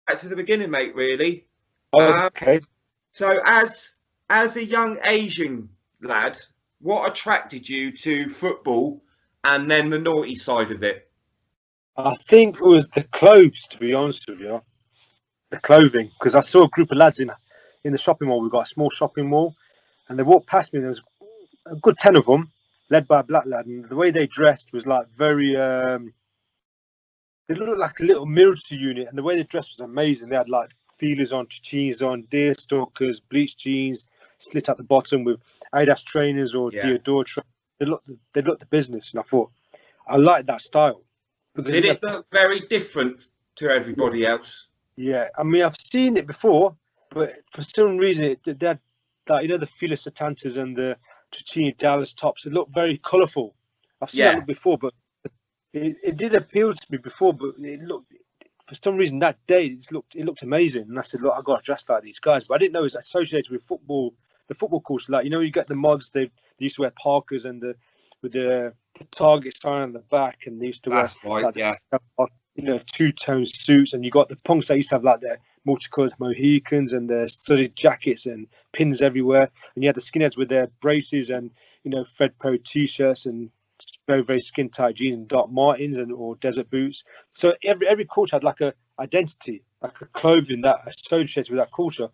back to the beginning, mate. Really. Um, Okay. so, as a young Asian lad, what attracted you to football, and then the naughty side of it? I think it was the clothes, to be honest with you. The clothing, because I saw a group of lads in the shopping mall. We've got a small shopping mall, and they walked past me. And there was a good 10 of them, led by a black lad, and the way they dressed was like very. They looked like a little military unit, and the way they dressed was amazing. They had like feelers on, jeans on, deer stalkers, bleached jeans, slit at the bottom with Adidas trainers or Yeah. Diodora trainers. They looked the business, and I thought I like that style because Did it look very different to everybody else? yeah, I mean I've seen it before, but for some reason they had like the Fila Satantas and the Tuccini Dallas tops. It looked very colourful. I've seen that Yeah. look before, but it did appeal to me before, but it looked for some reason that day it looked amazing, and I said, look, I got to dress like these guys, but I didn't know it was associated with football, the football culture. Like you get the mods, they used to wear Parkers and with the target sign on the back, and they used to wear That's right. like Yeah. two-tone suits, and you got the punks that used to have like their multicolored Mohicans and their studded jackets and pins everywhere, and you had the skinheads with their braces and Fred Pro t-shirts and very very skin tight jeans and Doc Martens or desert boots. So every culture had like a identity, like a clothing that associated with that culture.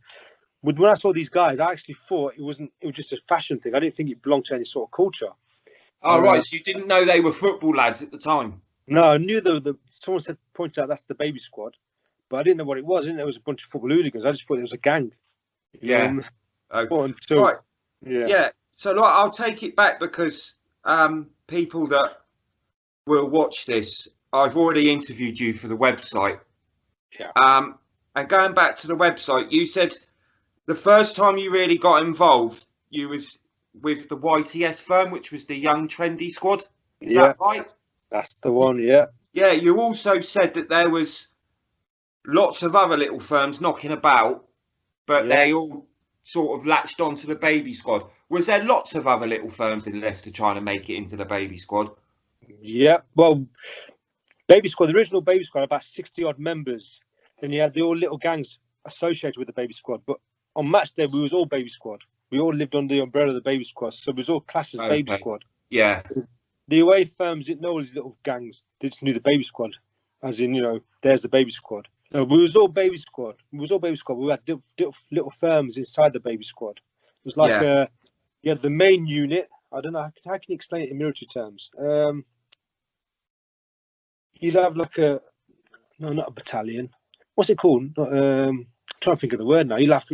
When I saw these guys, I actually thought it was just a fashion thing. I didn't think it belonged to any sort of culture. Oh, right. So you didn't know they were football lads at the time? No, I knew someone pointed out that's the baby squad, but I didn't know what it was. I didn't know it was a bunch of football hooligans. I just thought it was a gang. Yeah. Until, Right. Yeah. So like, I'll take it back because people that will watch this, I've already interviewed you for the website. Yeah. And going back to the website, you said the first time you really got involved, you was with the YTS firm, which was the Young Trendy Squad. Is that right? That's the one. Yeah. Yeah. You also said that there was lots of other little firms knocking about, but they all sort of latched onto the baby squad. Was there lots of other little firms in Leicester trying to make it into the baby squad? Yeah. Well, baby squad, the original baby squad, about 60 odd members. Then you had the all little gangs associated with the baby squad. But on match day, we was all baby squad. We all lived under the umbrella of the baby squad, so it was all classed as baby squad. Yeah. The away firms didn't know all these little gangs. They just knew the baby squad, as in there's the baby squad. No, we was all baby squad. We had little firms inside the baby squad. It was like the main unit. I don't know how can you explain it in military terms. You'd have like not a battalion. What's it called? I'm trying to think of the word now. You'll have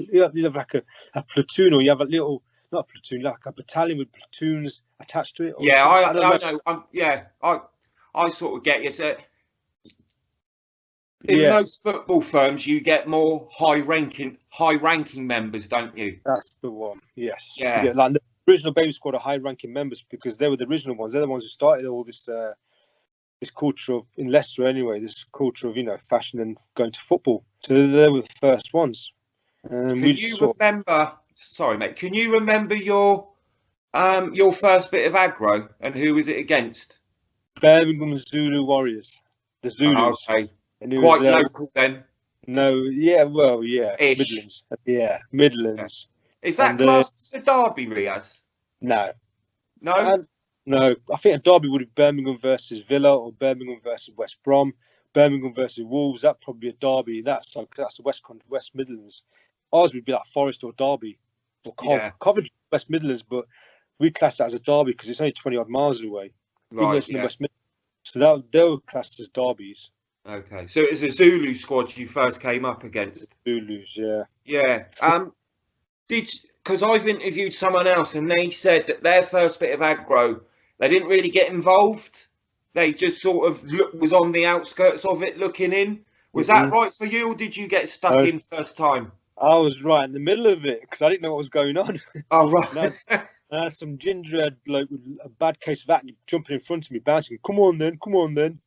like a platoon, or you have a little, not a platoon, like a battalion with platoons attached to it. Yeah, I know. I sort of get you. So in most football firms, you get more high-ranking members, don't you? That's the one. Yes. Yeah. Like the original baby squad are high-ranking members because they were the original ones. They're the ones who started all this culture of, in Leicester anyway, this culture of fashion and going to football. So they were the first ones. Can you remember? Sorry, mate. Can you remember your first bit of aggro and who was it against? Birmingham Zulu Warriors, the Zulus. Oh, okay. Quite local then. No, yeah, well, yeah, Ish. Midlands. Yeah, Midlands. Yeah. Is that classed as a derby, Riaz? No. No? No, I think a derby would be Birmingham versus Villa or Birmingham versus West Brom, Birmingham versus Wolves. That'd probably be a derby. That's the West Midlands. Ours would be like Forest or Derby or Coventry, West Midlands, but we class that as a derby because it's only 20 odd miles away. Right. In the West Midlands. So they were classed as derbies. Okay, so it was a Zulu squad you first came up against. Zulus, yeah. Yeah. Because I've interviewed someone else and they said that their first bit of aggro, they didn't really get involved. They just sort of was on the outskirts of it, looking in. Was that right for you, or did you get stuck in first time? I was right in the middle of it because I didn't know what was going on. Oh, right. Some ginger bloke with a bad case of acne jumping in front of me, bouncing. Come on then.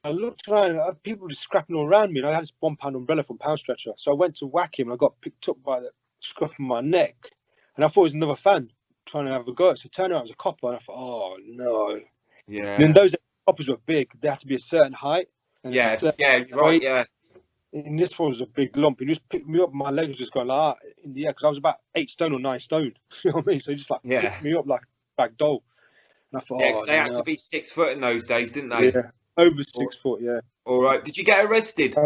I looked around, people were just scrapping all around me, and I had this £1 umbrella from Pound Stretcher. So I went to whack him, and I got picked up by the scruff of my neck. And I thought it was another fan trying to have a go. So I turned around, it was a copper, and I thought, oh, no. Yeah. And then those coppers were big. They had to be a certain height. You're right, yeah. And this one was a big lump. He just picked me up. My legs just going like in the air because I was about 8 stone or 9 stone. You know what I mean? So he just like Yeah. picked me up like a bag doll. And I thought, Yeah, oh because they had to no, be 6 foot in those days, didn't they? yeah, over 6 foot, yeah. All right. Did you get arrested?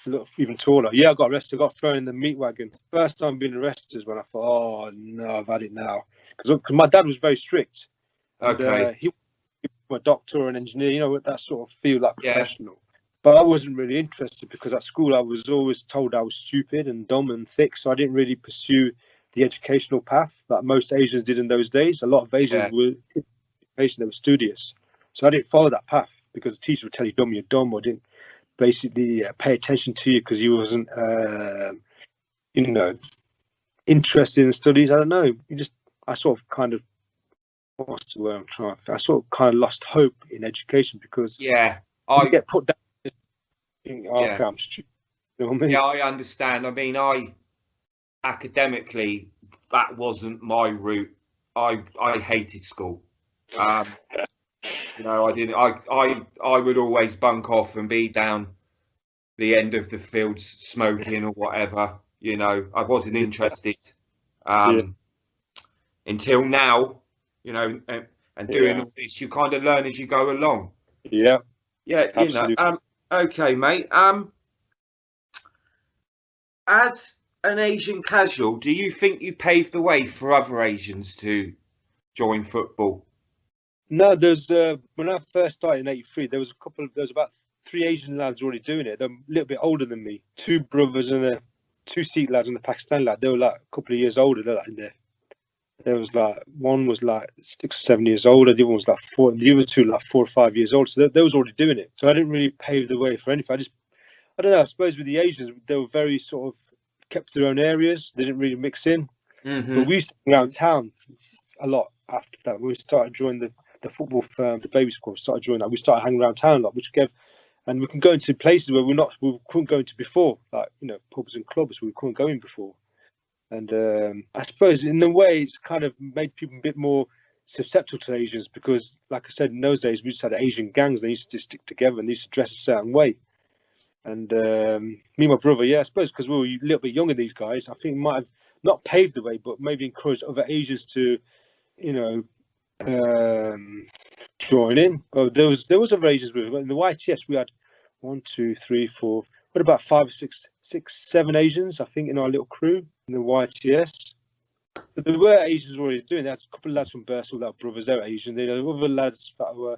Look even taller. Yeah, I got arrested. I got thrown in the meat wagon. First time being arrested is when I thought, oh no, I've had it now. Because my dad was very strict, and Okay. he was a doctor or an engineer. You know, that sort of feel like Yeah. professional. But I wasn't really interested because at school I was always told I was stupid and dumb and thick, so I didn't really pursue the educational path like most Asians did in those days. A lot of Asians Yeah. were they were studious, so I didn't follow that path because the teacher would tell you dumb, you're dumb, or didn't basically pay attention to you because you wasn't, you know, interested in studies. I don't know. I sort of kind of, what's the word I'm trying to, I sort of kind of lost hope in education because Yeah. you get put down. Oh, Yeah. okay, I'm stupid. You know what I mean? Yeah, I understand. I mean, academically, that wasn't my route. I hated school. You know, I didn't. I would always bunk off and be down the end of the fields smoking or whatever. You know, I wasn't interested. Yeah. Until now, you know, and doing all this, you kind of learn as you go along. Yeah, Yeah, you know. absolutely. Okay, mate. As an Asian casual, do you think you paved the way for other Asians to join football? No, there's when I first started in '83, there was about 3 Asian lads already doing it. They're a little bit older than me. 2 brothers and a 2 Sikh lads and a Pakistan lad. They were like a couple of years older. They're like in there. There was like one was like 6 or 7 years older. The other one was like 4. The other two like 4 or 5 years old. So they was already doing it. So I didn't really pave the way for anything. I don't know. I suppose with the Asians, they were very sort of kept to their own areas. They didn't really mix in. But we used to go around town a lot after that. When we started joining the football firm, the baby squad, started joining that. We started hanging around town a lot, which gave, and we can go into places where we couldn't go into before, like pubs and clubs we couldn't go in before. And I suppose in a way it's kind of made people a bit more susceptible to Asians because, like I said, in those days we just had Asian gangs. They used to stick together and they used to dress a certain way. And me and my brother, yeah, I suppose because we were a little bit younger than these guys, I think might have not paved the way, but maybe encouraged other Asians to, you know, join in. Well, there was other Asians with in the YTS. We had 1, 2, 3, 4. What about 5 or 6, 7 Asians? I think in our little crew in the YTS. But there were Asians already doing that. A couple of lads from Bristol that were brothers. They were Asian. There were other lads that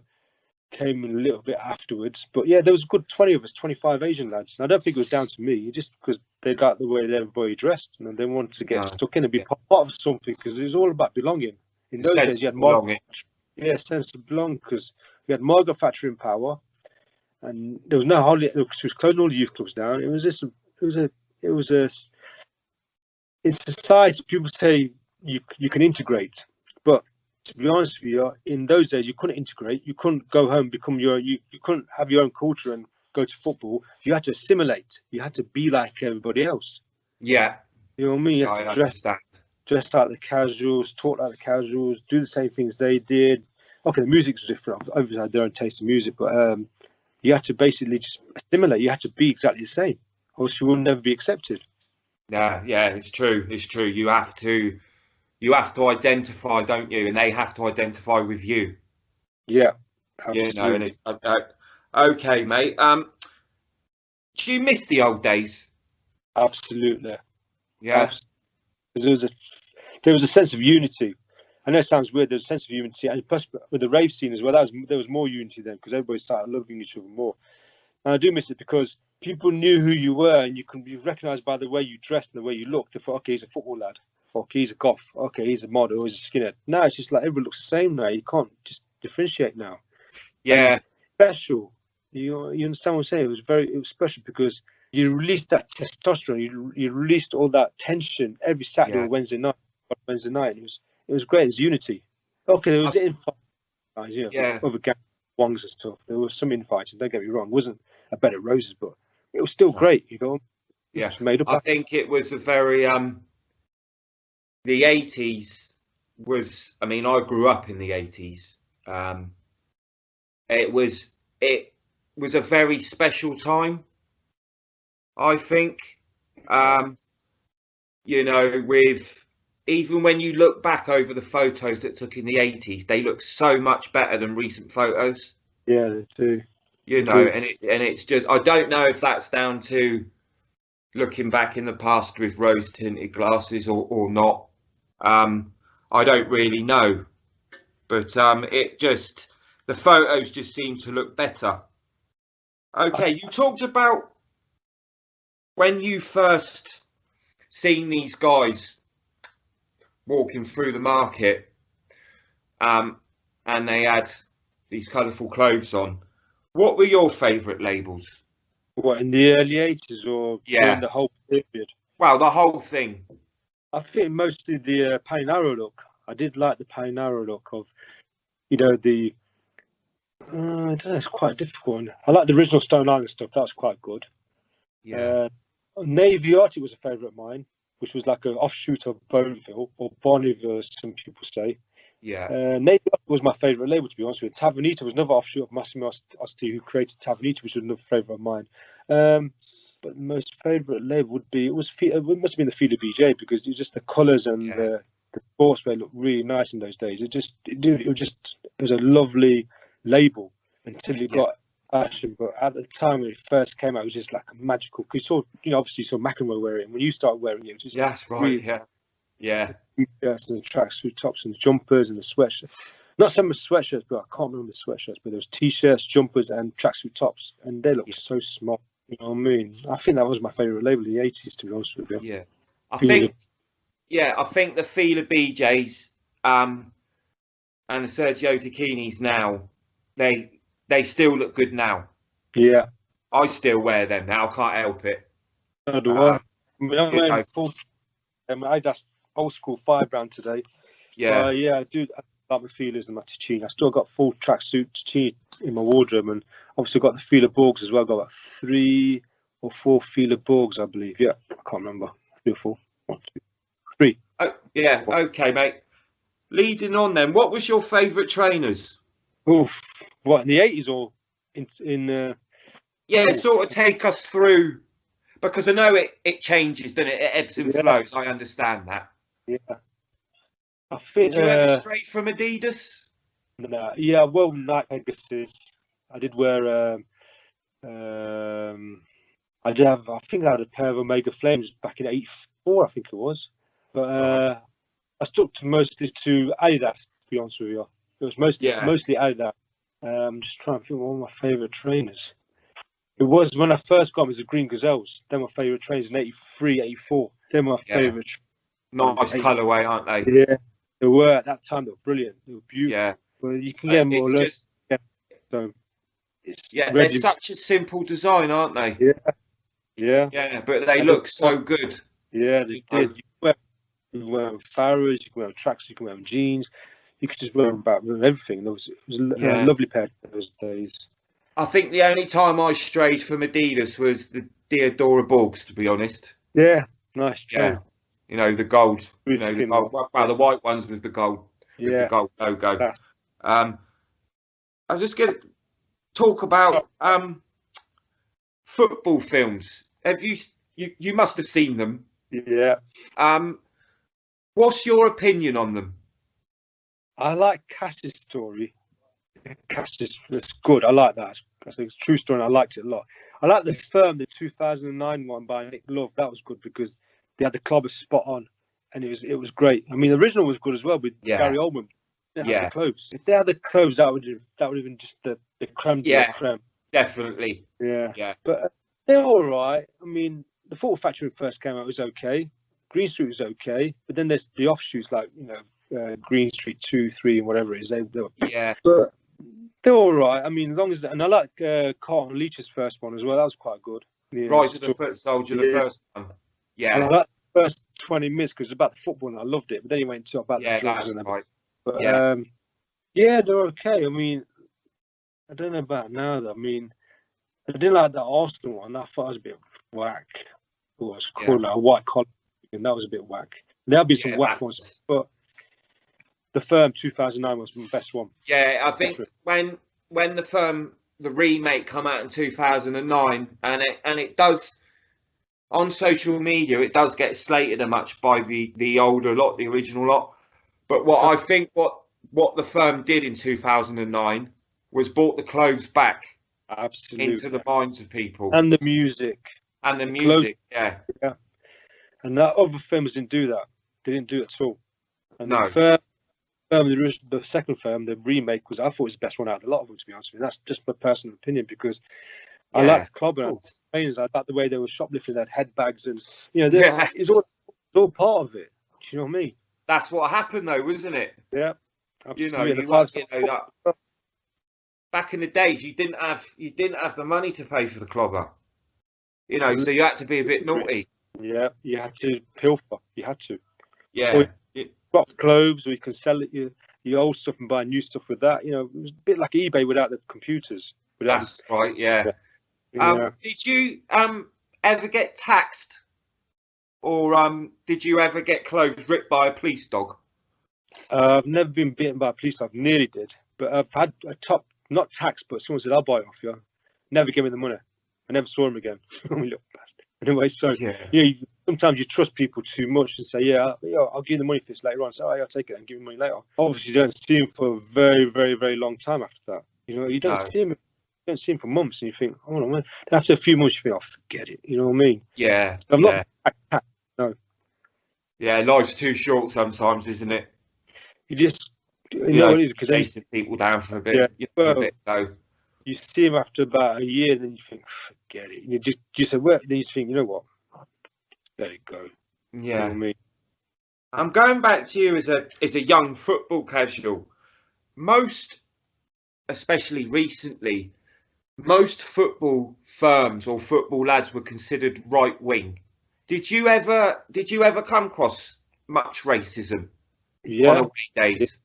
came in a little bit afterwards. But yeah, there was a good 20 of us, 25 Asian lads. And I don't think it was down to me, just because they liked the way everybody dressed and they wanted to get stuck in and be part of something because it was all about belonging. In those days, you had belonging. sense of belonging because we had Margaret Thatcher in power, and there was no holiday. She was closing all the youth clubs down. It was a in society. People say you can integrate, but to be honest with you, in those days you couldn't integrate. You couldn't go home, become you couldn't have your own culture and go to football. You had to assimilate. You had to be like everybody else. Yeah. You know what I mean? You had to dress like the casuals, talk like the casuals, do the same things they did. Okay, the music was different. Obviously, had their own taste in music, but you had to basically just assimilate. You had to be exactly the same, or else you will never be accepted. Yeah, it's true. It's true. You have to identify, don't you? And they have to identify with you. Yeah, absolutely. You know, okay, mate. Do you miss the old days? Absolutely. Yeah. Because there was a sense of unity. I know it sounds weird. There's a sense of unity, and plus with the rave scene as well, there was more unity then because everybody started loving each other more. And I do miss it because people knew who you were, and you can be recognised by the way you dressed and the way you looked. They thought, okay, he's a football lad. Okay, he's a goth. Okay, he's a model. He's a skinhead. Now it's just like everybody looks the same now. You can't just differentiate now. Yeah. And special. You understand what I'm saying? It was special because you released that testosterone. You released all that tension every Saturday or Wednesday night. It was great. It was unity. Okay, there was infighting, other gang wongs and stuff. There was some infighting. Don't get me wrong. It wasn't a bed of roses, but it was still great. Yeah. Made up. I think it was a very the 80s was. I mean, I grew up in the 80s. It was a very special time. I think, you know, with even when you look back over the photos that took in the 80s, they look so much better than recent photos. Yeah, they do. You know, Agreed. and it's just I don't know if that's down to looking back in the past with rose tinted glasses or not. Um, I don't really know, but it just the photos just seem to look better. I, Okay, you talked about when you first seen these guys walking through the market, um, and they had these colourful clothes on. What were your favourite labels? what, in the early 80s or during Yeah, the whole period? well, the whole thing. I think mostly the Pain Arrow look. I did like the Pain Arrow look of, you know, the. I don't know, it's quite difficult. I like the original Stone Island stuff. That was quite good. Yeah, Uh, Navy Arctic was a favourite of mine, which was like an offshoot of Bonneville or Bonneville, as some people say. yeah, Navy Arctic was my favourite label, to be honest with you. Tavernita was another offshoot of Massimo Osti, who created Tavernita, which was another favourite of mine. But the most favourite label would be it must have been the Fila BJ because it was just the colours and yeah, the sportswear looked really nice in those days. It was a lovely label until it yeah, got fashion. But at the time when it first came out, it was just like a magical. Because you saw, obviously you saw McEnroe wear it, and when you started wearing it, it was just yeah, that's right. really Yeah, yeah, the t-shirts and the tracksuit tops and the jumpers and the sweatshirts. Not so much sweatshirts, but I can't remember the sweatshirts, but there was t-shirts, jumpers, and tracksuit tops, and they looked yeah, so smart. You know what I mean? I think that was my favourite label in the 80s, to be honest with you. yeah. I Feel think, yeah, I think the Fila BJs, and the Sergio Tachinis now, they still look good now. yeah, I still wear them now. Can't help it. so do I. Um, I mean, I'm you wearing know, full. I that's old school five brand today. yeah, Yeah, I do. I like my feelers and my Ticini. I still got full tracksuit Ticini in my wardrobe, and obviously got the Fila Borgs as well. Got about 3 or 4 Fila Borgs, I believe. Yeah, I can't remember. 3 or 4. 1, 2, 3. oh, yeah. Okay, mate. Leading on then, what was your favourite trainers? Oof. What, in the 80s or in Yeah, oof. sort of take us through because I know it changes, doesn't it? It ebbs and Yeah, flows. I understand that. yeah. I think Did you ever stray from Adidas? nah, yeah, well, Nike Pegasus. I did wear um I think I had a pair of Omega Flames back in '84, I think it was. But Right. I stuck to mostly to Adidas, to be honest with you. It was Yeah. mostly Adidas. Just trying to think of one of my favourite trainers. It was when I first got them as the Green Gazelles. They're my favourite trainers in '83, '84. They're my Yeah. favourite trainers. Nice colourway, aren't they? Yeah, they were at that time. They were brilliant. They were beautiful. Yeah. But you can get them It's all over. just, So it's yeah, they're Reggie. such a simple design, aren't they? Yeah, yeah. Yeah, but they And they look so good. yeah, they You know? did. You can wear them Farrows, you can wear them tracks, you can wear them jeans. You could just wear them about everything. It was a Yeah. lovely pair those days. I think the only time I strayed from Adidas was the Diodora Borgs, to be honest. Yeah, nice Yeah. train. You know, the gold. You Blue know, the skin gold. one. Well, the white ones was the gold with the Yeah, gold logo. that's Um, I was just going to talk so, about football films. Have you must have seen them. yeah. Um, what's your opinion on them? I like Cass's story. Cass's that's good. I like that. That's a true story and I liked it a lot. I like the Firm, the 2009 one by Nick Love. That was good because they had the club spot on and it was great. I mean the original was good as well with Yeah, Gary Oldman. They had the yeah, clothes. If they had the clothes, that would have been just the creme de la yeah, creme. definitely. Yeah, Yeah, but they're all right. I mean, the Thought Factory first came out was okay. Green Street was okay, but then there's the offshoots like Green Street 2, 3, and whatever it is. They were, yeah. but they're all right. I mean, as long as and I like Carlton Leach's first one as well. That was quite good. Yeah, Rise of the Foot Soldier, the yeah. first one. And I Yeah, like the first 20 minutes because it's about the football and I loved it. But then he went to about the yeah, drugs that's and everything. right. But Yeah, yeah, they're okay. I mean, I don't know about now. Though. I mean, I didn't like that Arsenal one. I thought it was a bit whack. It was yeah, called like a white collar, and that was a bit whack. There'll be some yeah. whack ones, but the Firm 2009 was the best one. Yeah, I think when the remake come out in 2009, and it does. on social media, it does get slated a much by the older lot, the original lot. But what I think what the firm did in 2009 was brought the clothes back Absolutely. into the minds of people. And the music. And the music, yeah. And that other films didn't do that. They didn't do it at all. And no. The second film, the remake, I thought was the best one out of a lot of them, to be honest with you. That's just my personal opinion, because I like the club and I like the way they were shoplifting, that head bags, and it's all part of it. Do you know what I mean? That's what happened, though, wasn't it? Yeah. Absolutely. Back in the days, you didn't have the money to pay for the clobber. So you had to be a bit naughty. Yeah, you had to pilfer. You had to. Yeah. Or you got clothes, or you can sell it your old stuff and buy new stuff with that. It was a bit like eBay without the computers. That's right. Yeah. Did you ever get taxed, or did you ever get clothes ripped by a police dog? I've never been bitten by a police dog. Nearly did, but I've had a top, not taxed, but someone said, "I'll buy it off you." Never gave me the money. I never saw him again. Little bastard. Anyway, so sometimes you trust people too much and say, I'll give you the money for this later on. So I'll take it and give you money later. Obviously, you don't see him for a very, very, very long time after that. You don't see him. You don't see him for months, and you think, oh no. After a few months, you think, oh, forget it. You know what I mean? Yeah. So I'm not. No. Yeah, life's too short sometimes, isn't it? You just, what it is, because chasing people down for a bit. You see him after about a year, then you think, forget it. You say, well, then you think, you know what? Let it go. Yeah. You know what I mean? I'm going back to you as a young football casual. Most, especially recently, most football firms or football lads were considered right wing. Did you ever come across much racism on away days?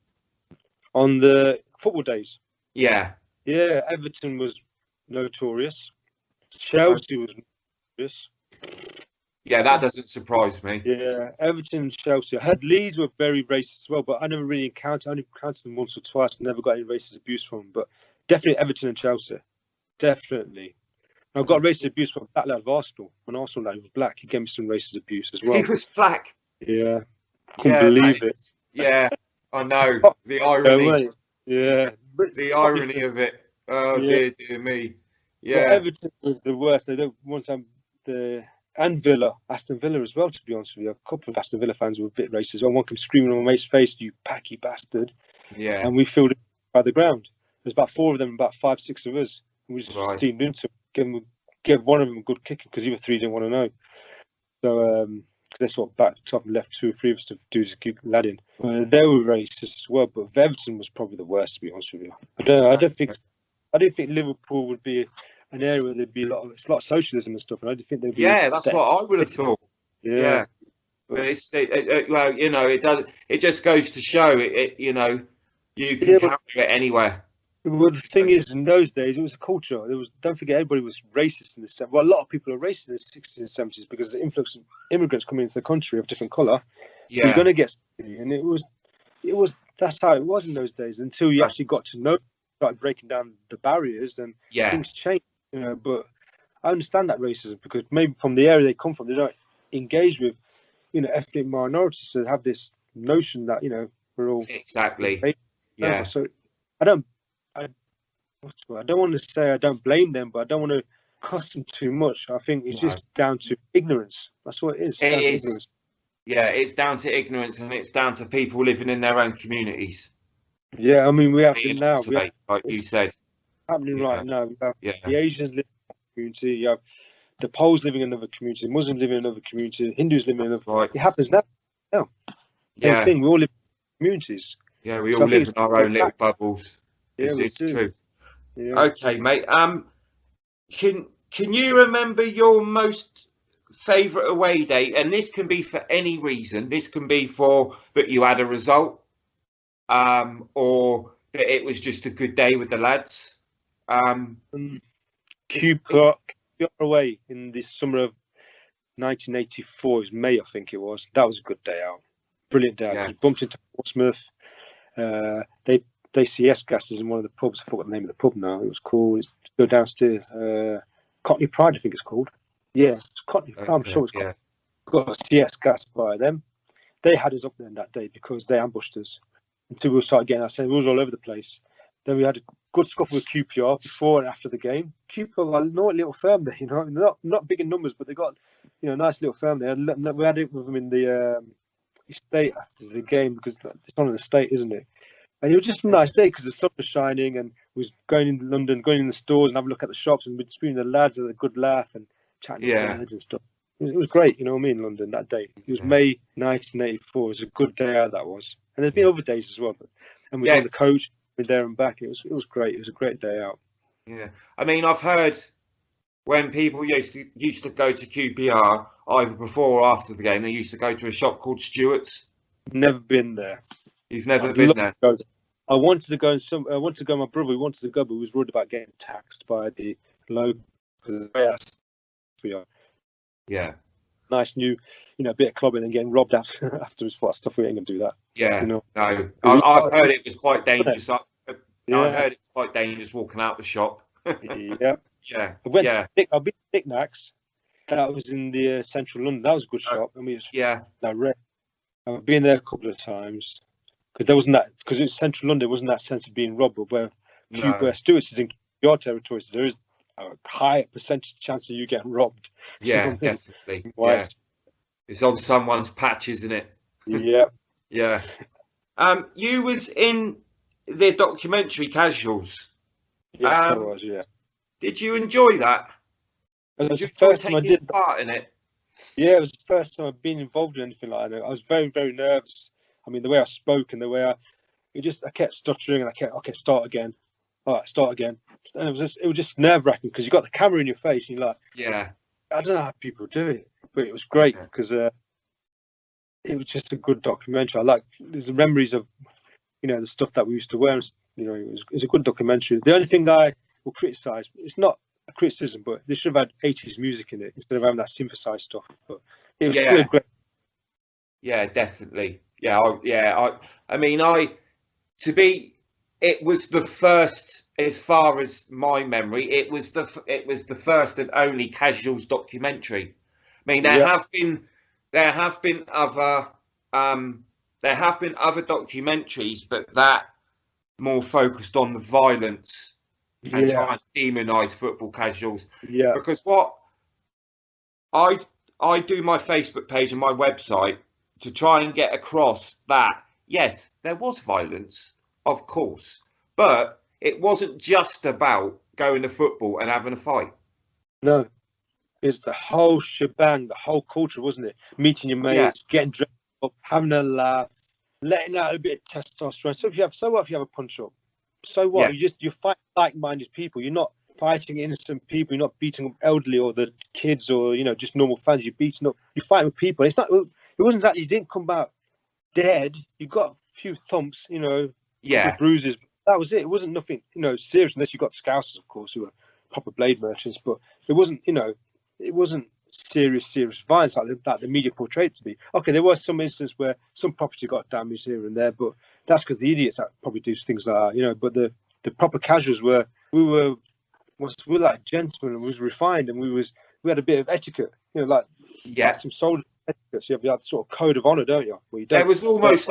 On the football days? Yeah. Yeah, Everton was notorious. Chelsea was notorious. Yeah, that doesn't surprise me. Yeah, Everton and Chelsea. I heard Leeds were very racist as well, but I never really encountered. I only encountered them once or twice. Never got any racist abuse from them. But definitely Everton and Chelsea. Definitely. I got racist abuse from a black lad of Arsenal. An Arsenal lad who was black. He gave me some racist abuse as well. He was black? Yeah. Couldn't believe it. Yeah, I know. The irony. Yeah. The irony of it. Oh, dear me. Yeah. But Everton was the worst. They don't want some and Villa, Aston Villa as well, to be honest with you. A couple of Aston Villa fans were a bit racist. One came screaming on my mate's face, "You packy bastard." Yeah. And we filled it by the ground. There's about 4 of them, about 5, 6 of us. And we just steamed into it, give one of them a good kicking, because the other 3 didn't want to know. So they sort of backed top and left 2 or 3 of us to do to keep the lad in. They were racist as well, but Everton was probably the worst, to be honest with you. I don't think Liverpool would be an area where there'd be a lot of socialism and stuff, and I don't think there'd be. Yeah, that's what I would have thought. Yeah. But well, it does. It just goes to show it. You can counter it anywhere. Well, the thing is, in those days, it was a culture. Don't forget, everybody was racist in the 70s. Well, a lot of people are racist in the 60s and 70s because the influx of immigrants coming into the country of different colour. Yeah. So you're going to get, and it was. That's how it was in those days until you actually got to know, started breaking down the barriers, and things changed. But I understand that racism, because maybe from the area they come from, they don't engage with, ethnic minorities, so they have this notion that we're all exactly. Yeah. So I don't want to say I don't blame them, but I don't want to cuss them too much. I think it's just down to ignorance. That's what it is. It is. Ignorance. Yeah, it's down to ignorance, and it's down to people living in their own communities. Yeah, I mean, we have to now. Like you said. Happening right now. We have the Asians living in a community. You have the Poles living in another community. Muslims living in another community. Hindus living in another. Right. It happens now. Same thing. We all live in communities. Yeah, we all live in our own little bubbles. Yeah, it's true. Yeah. Okay, mate. Can you remember your most favourite away day? And this can be for any reason. This can be for that you had a result, or that it was just a good day with the lads. Cuba away in the summer of 1984. It was May, I think it was. That was a good day out. Brilliant day out. Yeah. I was bumped into Portsmouth. They CS gassed us in one of the pubs. I forgot the name of the pub now. It was called. Go downstairs. Cockney Pride, I think it's called. Yeah, I'm Okay, sure it's got a CS gas by them. They had us up there that day because they ambushed us. Until we started getting our same rules all over the place. Then we had a good scuffle with QPR before and after the game. QPR are a little firm there, not big in numbers, but they got nice little firm there. We had it with them in the estate after the game because it's on an estate, isn't it? And it was just a nice day because the sun was shining and we was going into London, going in the stores and having a look at the shops and we'd speak to the lads with a good laugh and chatting to birds and stuff. It was great, you know what I mean, London that day. It was May 1984. It was a good day out, that was. And there's been other days as well. And we was on the coach, we were there and back. It was great. It was a great day out. Yeah. I mean, I've heard when people used to go to QPR, either before or after the game, they used to go to a shop called Stewart's. Never been there. You've never been there? I wanted to go. My brother wanted to go, but he was worried about getting taxed by the local. Yeah. Nice new, bit of clubbing and getting robbed after his stuff. We ain't gonna do that. Yeah. No. I've heard it was quite dangerous. I heard it's quite dangerous walking out the shop. Yeah. Yeah. I've been to Knickknacks. That was in the central London. That was a good shop. I mean, I've been there a couple of times because it was central London. It wasn't that sense of being robbed, but where Stewart's is in your territory, so there is a higher percentage chance of you getting robbed. Yeah, definitely. Yeah. It's on someone's patch, isn't it? Yeah. Yeah. You was in the documentary Casuals. Yeah, I was, yeah. Did you enjoy that? It was the first time I did part in it. Yeah, it was the first time I've been involved in anything like that. I was very, very nervous. I mean, the way I spoke and the way I kept stuttering and I kept, start again. All right, start again. And it was just nerve-wracking because you got the camera in your face and you're like, I don't know how people do it, but it was great because it was just a good documentary. There's the memories of, the stuff that we used to wear. And, it was a good documentary. The only thing I will criticise, it's not a criticism, but they should have had 80s music in it instead of having that synthesized stuff. But it was still great. Yeah, definitely. It was the first, as far as my memory, it was the first and only Casuals documentary. I mean, there have been other documentaries, but that more focused on the violence and trying to demonise football casuals. Yeah. Because what I do my Facebook page and my website to try and get across that, yes, there was violence, of course, but it wasn't just about going to football and having a fight. No, it's the whole shebang, the whole culture, wasn't it? Meeting your mates, getting dressed up, having a laugh, letting out a bit of testosterone. So what if you have a punch up? So what? You fight like-minded people. You're not fighting innocent people. You're not beating up elderly or the kids or just normal fans. You're fighting with people. It's not. It wasn't that you didn't come out dead. You got a few thumps, bruises. That was it. It wasn't nothing, serious, unless you got Scousers, of course, who were proper blade merchants. But it wasn't, it wasn't serious violence like that the media portrayed it to be. Okay, there was some instance where some property got damaged here and there, but that's because the idiots that probably do things like that, But the proper casuals we were like gentlemen and we was refined and we had a bit of etiquette, like some soldier etiquette. So you have sort of code of honour, don't you? Well, you don't. There was almost,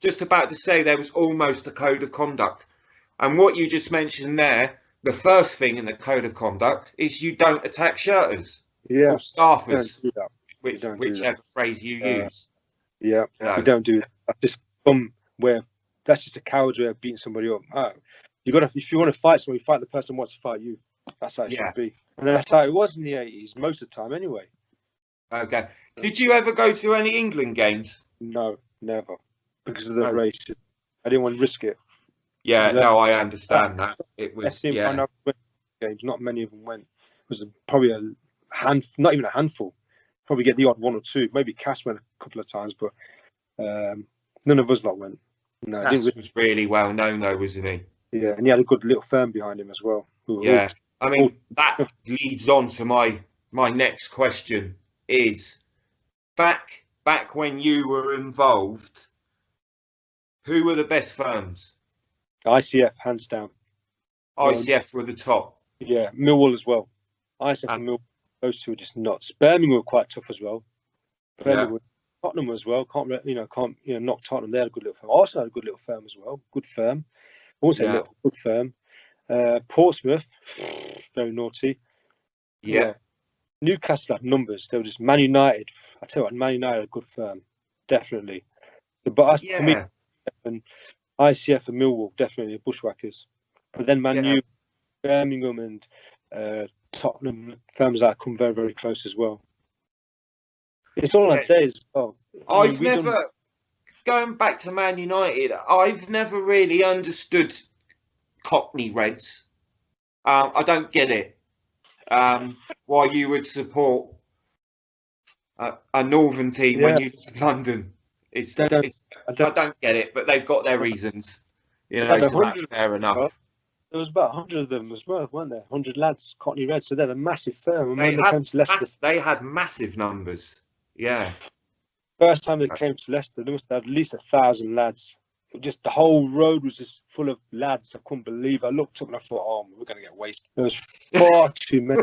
just about to say there was almost a code of conduct. And what you just mentioned there, the first thing in the code of conduct is you don't attack shirters. Or staffers, whichever phrase you use. Yeah, you don't do that. That's just a coward's way of beating somebody up. If you want to fight somebody, fight the person who wants to fight you. That's how it should be. And that's how it was in the 80s, most of the time anyway. Okay. Did you ever go to any England games? No, never. Because of the race. I didn't want to risk it. Yeah, no, I understand that. It was, games, not many of them went. It was probably not even a handful. Probably get the odd one or two. Maybe Cass went a couple of times, but none of us lot went. No, Cass was really well known though, wasn't he? Yeah, and he had a good little firm behind him as well. I mean, that leads on to my next question is, back when you were involved, who were the best firms? ICF, hands down. ICF were the top. Yeah, Millwall as well. ICF and Millwall those two are just nuts. Birmingham were quite tough as well. Yeah. Tottenham as well. Can't knock Tottenham. They had a good little firm. Arsenal had a good little firm as well. Good firm. I won't say little, good firm. Portsmouth, very naughty. Yeah. Newcastle had numbers. They were just Man United. I tell you what, Man United had a good firm, definitely. But for me, and ICF and Millwall definitely bushwhackers. But then Man U, Birmingham, and Tottenham firms that come very, very close as well. It's all on day as well. Going back to Man United, I've never really understood Cockney Reds. I don't get it. Why you would support a northern team when you live in London? I don't get it, but they've got their reasons. So that's fair enough. There was about 100 of them as well, weren't there? 100 lads, Cockney Reds. So they're a massive firm. They had massive numbers. Yeah. First time they came to Leicester, they must have at least 1,000 lads. Just the whole road was just full of lads. I couldn't believe. I looked up and I thought, "Oh, we're going to get wasted." There was far too many.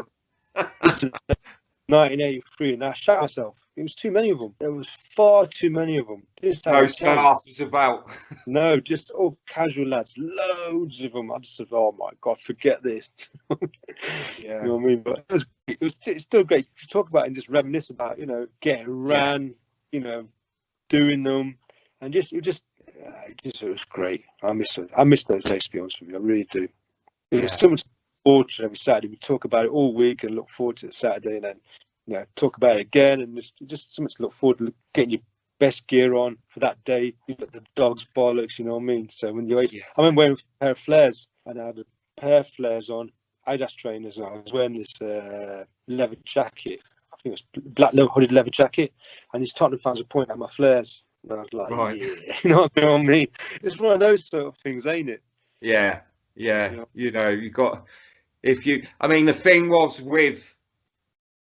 1983, and I shot myself. It was too many of them. There was far too many of them. No staff was about. No, just all casual lads. Loads of them. I just said, "Oh my God, forget this." Yeah. You know what I mean? But it's still great. If you talk about it and just reminisce about, getting ran, doing them, and it was great. I miss those days, to be honest with you. I really do. It was so much forward to every Saturday. We talk about it all week and look forward to it Saturday, and then talk about it again, and just so much to look forward to, getting your best gear on for that day. You got the dog's bollocks, you know what I mean? So when I remember wearing a pair of flares, and I had a pair of flares on, Adidas trainers, and I was wearing this leather jacket. I think it was black hooded leather jacket, and these Tottenham fans were pointing at my flares. And I was like, yeah, you know what I mean? It's one of those sort of things, ain't it? Yeah. You got, the thing was with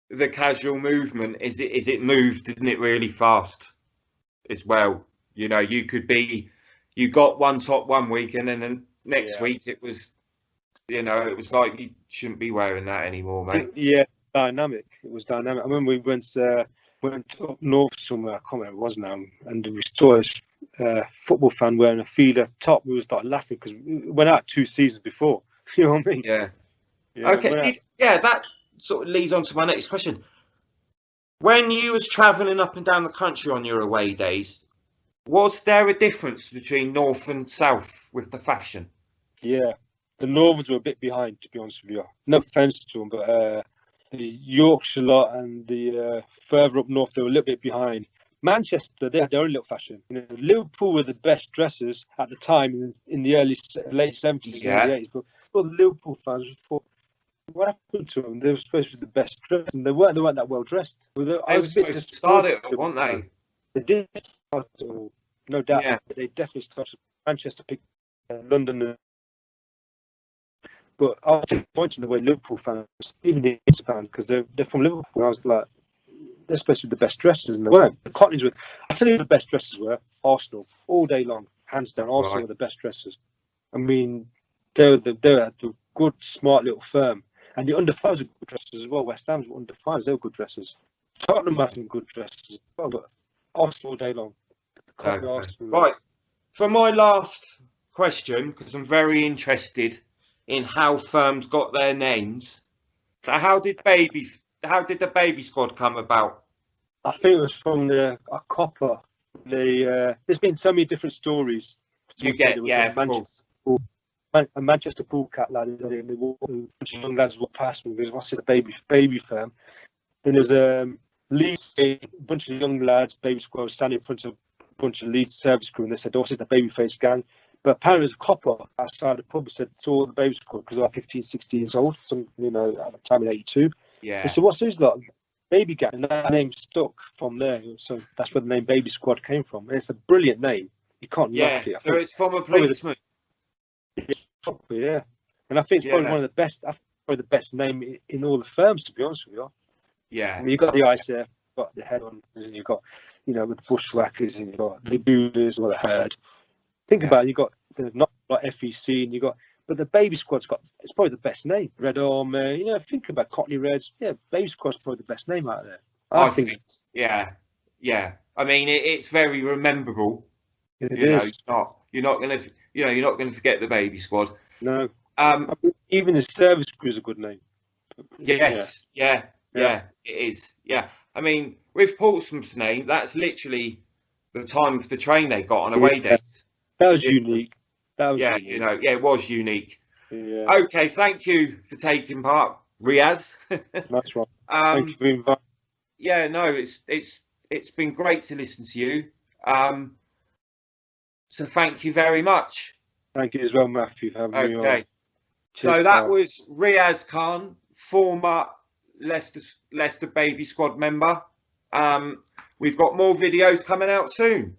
the casual movement is it moved, didn't it, really fast as well? You got one top one week, and then the next week it was, it was like you shouldn't be wearing that anymore, mate. Yeah, dynamic. It was dynamic. I remember we went up north somewhere, I can't remember what it was now, and we saw a football fan wearing a feeder top. We started laughing because we went out 2 seasons before. You know what I mean? Yeah. Okay. That sort of leads on to my next question. When you was travelling up and down the country on your away days, was there a difference between north and south with the fashion? Yeah, the Northerns were a bit behind, to be honest with you. No offence to them, but the Yorkshire lot and the further up north, they were a little bit behind. Manchester, they had their own little fashion. Liverpool were the best dressers at the time in the late 70s and early 80s. But the Liverpool fans thought, what happened to them? They were supposed to be the best dressed, and they weren't that well dressed. They were supposed to start it all, weren't they? They did start it all, no doubt. Yeah. They definitely started. Manchester picked London. But I was disappointed in the way Liverpool fans, even the Inter fans, because they're from Liverpool. I was like, they're supposed to be the best dressers, and they weren't. The Cockneys were. I tell you who the best dressers were. Arsenal, all day long, hands down. Arsenal were the best dressers. I mean, they were the good, smart little firm. And the under-5s were good dressers as well. West Ham's were under-5s. They were good dressers. Tottenham had some good dressers as well, but Arsenal all day long. Right. For my last question, because I'm very interested in how firms got their names. So how did the baby squad come about? I think it was from a copper. There's been so many different stories. A Manchester Bullcat lad, and a bunch of young lads walked past me because what's his baby firm. Then there's a bunch of young lads, baby squad, was standing in front of a bunch of Leeds service crew, and they said, "Oh, this is the babyface gang." But apparently there's a copper outside the pub who said it's all the baby squad because they're 15, 16 years old, at the time in 82. Yeah. They said, "What's those got?" Baby gang, and that name stuck from there. So that's where the name Baby Squad came from. And it's a brilliant name. You can't knock it. So it's from a policeman. Yeah, and I think it's probably one of the best. Probably the best name in all the firms, to be honest with you. Yeah, I mean, you've got the ICF, you've got the head on, and you've got with the bushwhackers, and you've got the Builders or the herd. Think about it, you've got the not like FEC, and you've got But the baby squad's it's probably the best name. Red Army, you know, think about Cockney Reds. Yeah, baby squad's probably the best name out there. I think. Yeah. I mean, it's very rememberable. It you know, is. you're not gonna forget the baby squad. No. I mean, even the service crew is a good name. Yes. Yeah. It is. Yeah. I mean, with Portsmouth's name, that's literally the time of the train they got on away days. That was unique. Unique. You know, it was unique. Yeah. Okay, thank you for taking part, Riaz. That's right. Thank you for inviting. Yeah, no, it's been great to listen to you. So thank you very much. Thank you as well, Matthew, for having me on. Okay. So that was Riaz Khan, former Leicester Baby Squad member. We've got more videos coming out soon.